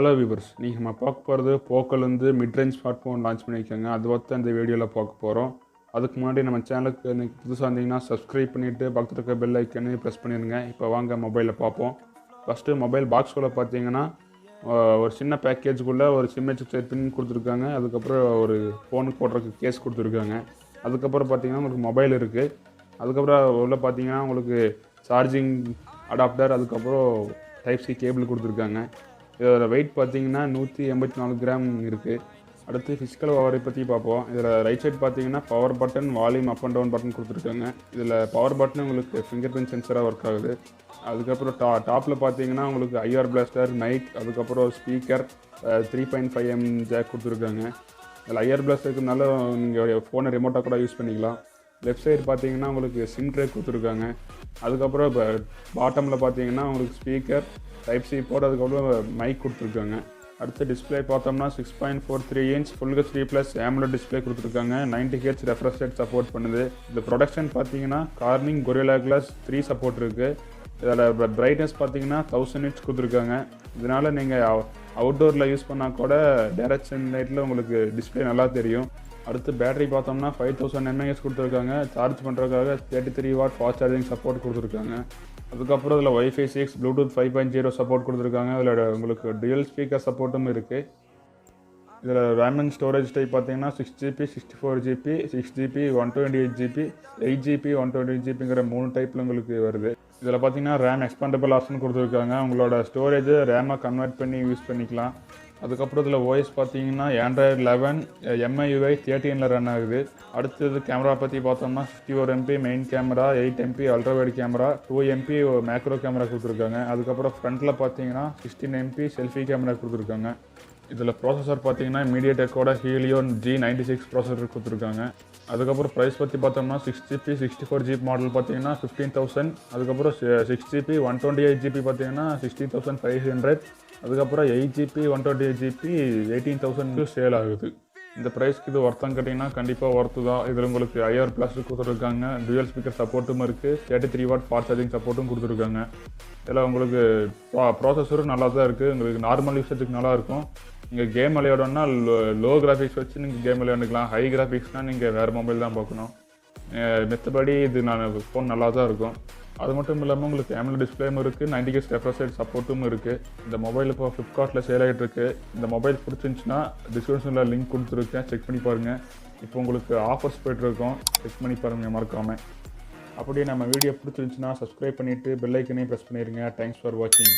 Hello viewers, நீங்கள் நம்ம பார்க்க போகிறது போக்கோலேருந்து mid range smartphone launch பண்ணியிருக்காங்க. அது பார்த்து இந்த வீடியோவில் பார்க்க போகிறோம். அதுக்கு முன்னாடி நம்ம சேனலுக்கு நீங்கள் புதுசாக இருந்தீங்கன்னா சப்ஸ்கிரைப் பண்ணிவிட்டு பக்கத்தில் இருக்க பெல் ஐக்கனையும் ப்ரெஸ் பண்ணிடுங்க. இப்போ வாங்க மொபைலில் பார்ப்போம். ஃபஸ்ட்டு மொபைல் பாக்ஸ்குள்ளே பார்த்தீங்கன்னா ஒரு சின்ன பேக்கேஜுக்குள்ளே ஒரு சிம் சைட் பின் கொடுத்துருக்காங்க. அதுக்கப்புறம் ஒரு ஃபோனுக்கு போடுறதுக்கு கேஸ் கொடுத்துருக்காங்க. அதுக்கப்புறம் பார்த்தீங்கன்னா உங்களுக்கு மொபைல் இருக்குது. அதுக்கப்புறம் உள்ள பார்த்தீங்கன்னா உங்களுக்கு சார்ஜிங் அடாப்டர், அதுக்கப்புறம் டைப் சி கேபிள் கொடுத்துருக்காங்க. இதோட வெயிட் பார்த்தீங்கன்னா 184 கிராம் இருக்குது. அடுத்து ஃபிசிக்கல் ஓவரை பற்றி பார்ப்போம். இதில் ரைட் சைட் பார்த்தீங்கன்னா power button, volume up and down button கொடுத்துருக்காங்க. இதில் பவர் பட்டன் உங்களுக்கு ஃபிங்கர் பிரிண்ட் சென்சராக ஒர்க் ஆகுது. அதுக்கப்புறம் டாப்பில் பார்த்தீங்கன்னா உங்களுக்கு ஐஆர் பிளாஸ்டர், மைக், அதுக்கப்புறம் ஸ்பீக்கர், 3.5mm ஜாக் கொடுத்துருக்காங்க. இதில் ஐஆர் பிளாஸ்டருக்குனால நீங்கள் ஃபோனை ரிமோட்டாக கூட யூஸ் பண்ணிக்கலாம். லெஃப்ட் சைடு பார்த்தீங்கன்னா உங்களுக்கு சிம் ட்ரே கொடுத்துருக்காங்க. அதுக்கப்புறம் இப்போ பாட்டமில் பார்த்தீங்கன்னா உங்களுக்கு ஸ்பீக்கர், டைப் சி போர்ட், அதுக்கப்புறம் மைக் கொடுத்துருக்காங்க. அடுத்து டிஸ்பிளே பார்த்தோம்னா 6.43 inch full HD plus AMOLED display கொடுத்துருக்காங்க. 90 Hz ரெஃப்ரெஷ் ரேட் சப்போர்ட் பண்ணுது. இந்த ப்ரொடக்ஷன் பார்த்தீங்கன்னா கார்னிங் கொரில்லா கிளாஸ் 3 சப்போர்ட் இருக்குது. இதில் பிரைட்னஸ் பார்த்தீங்கன்னா 1000 nits கொடுத்துருக்காங்க. இதனால் நீங்கள் அவுட்டோரில் யூஸ் பண்ணால் கூட டைரக்ட் சன்லைட்டில் உங்களுக்கு டிஸ்பிளே நல்லா தெரியும். அடுத்து பேட்டரி பார்த்தோம்னா 5000 mAh கொடுத்துருக்காங்க. சார்ஜ் பண்ணுறதுக்காக 33 வாட் ஃபாஸ்ட் சார்ஜிங் சப்போர்ட் கொடுத்துருக்காங்க. அதுக்கப்புறம் இதில் Wi-Fi 6, Bluetooth 5.0 சப்போர்ட் கொடுத்துருக்காங்க. இதில் உங்களுக்கு டுயல் ஸ்பீக்கர் சப்போர்ட்டும் இருக்குது. இதில் ரேம் அண்ட் ஸ்டோரேஜ் டைப் பார்த்தீங்கன்னா 6GB, 64GB, 6GB, 128GB, 8GB, 128GBங்கிற 3 டைப்பில் உங்களுக்கு வருது. இதில் பார்த்தீங்கன்னா ரேம் எக்ஸ்பாண்டபிள் ஆப்ஷன் கொடுத்துருக்காங்க. உங்களோட ஸ்டோரேஜ் ரேமாக கன்வெர்ட் பண்ணி யூஸ் பண்ணிக்கலாம். அதுக்கப்புறம் இதில் OS பார்த்தீங்கன்னா Android 11 MIUI 13 ரன் ஆகுது. அடுத்தது கேமரா பற்றி பார்த்தோம்னா 64MP main camera, 8MP ultra wide camera, 2MP macro camera கொடுத்துருக்காங்க. அதுக்கப்புறம் ஃப்ரண்ட்டில் பார்த்தீங்கன்னா 16MP செல்ஃபி கேமரா கொடுத்துருக்காங்க. இதில் ப்ராசஸர் பார்த்தீங்கன்னா மீடியாடெக்கோட ஹீலியோன் G96 ப்ராசஸர் கொடுத்துருக்காங்க. அதுக்கப்புறம் ப்ரைஸ் பற்றி பார்த்தோம்னா 6GB 64GB மாடல் பார்த்தீங்கன்னா 15,000. அதுக்கப்புறம் 6GB 128GB பார்த்தீங்கன்னா 16,500. அதுக்கப்புறம் 8GB 128GB 18,000 சேல் ஆகுது. இந்த ப்ரைஸ்க்கு இது ஒர்த்தான்னு கேட்டிங்கன்னா கண்டிப்பாக ஒர்த்து தான். இதில் உங்களுக்கு ஐஆர் பிளாஸ்டிக் கொடுத்துருக்காங்க. டுயல் ஸ்பீக்கர் சப்போர்ட்டும் இருக்குது. 33 வாட் ஃபாஸ்ட் சார்ஜிங் சப்போர்ட்டும் கொடுத்துருக்காங்க. இதில் உங்களுக்கு ப்ராசஸரும் நல்லா தான் இருக்குது. உங்களுக்கு நார்மல் யூசேஜுக்கு நல்லாயிருக்கும். நீங்கள் கேம் விளையாடணும்னா லோ கிராஃபிக்ஸ் வச்சு நீங்கள் கேம் விளையாண்டுக்கலாம். ஹை கிராஃபிக்ஸ்னால் நீங்கள் வேறு மொபைல் தான் பார்க்கணும். மற்றபடி இது ஃபோன் நல்லா தான் இருக்கும். அது மட்டும் இல்லாமல் உங்களுக்கு AMOLED டிஸ்பிளேயும் இருக்குது. 90 Hz ரெஃப்ரெஷ் ரேட் சப்போர்ட்டும் இருக்குது. இந்த மொபைல் இப்போ ஃப்ளிப்கார்ட்டில் சேல் ஆகிட்டு இருக்குது. இந்த மொபைல் பிடிச்சிருந்துச்சுன்னா டிஸ்கிரிப்ஷனில் லிங்க் கொடுத்துருக்கேன், செக் பண்ணி பாருங்கள். இப்போ உங்களுக்கு ஆஃபர்ஸ் போய்ட்டுருக்கோம், செக் பண்ணி பாருங்கள் மறக்காமல். அப்படியே நம்ம வீடியோ பிடிச்சிருந்துச்சுன்னா சப்ஸ்கிரைப் பண்ணிவிட்டு பெல் ஐக்கனையும் ப்ரெஸ் பண்ணிடுங்க. தேங்க்ஸ் ஃபார் வாட்சிங்.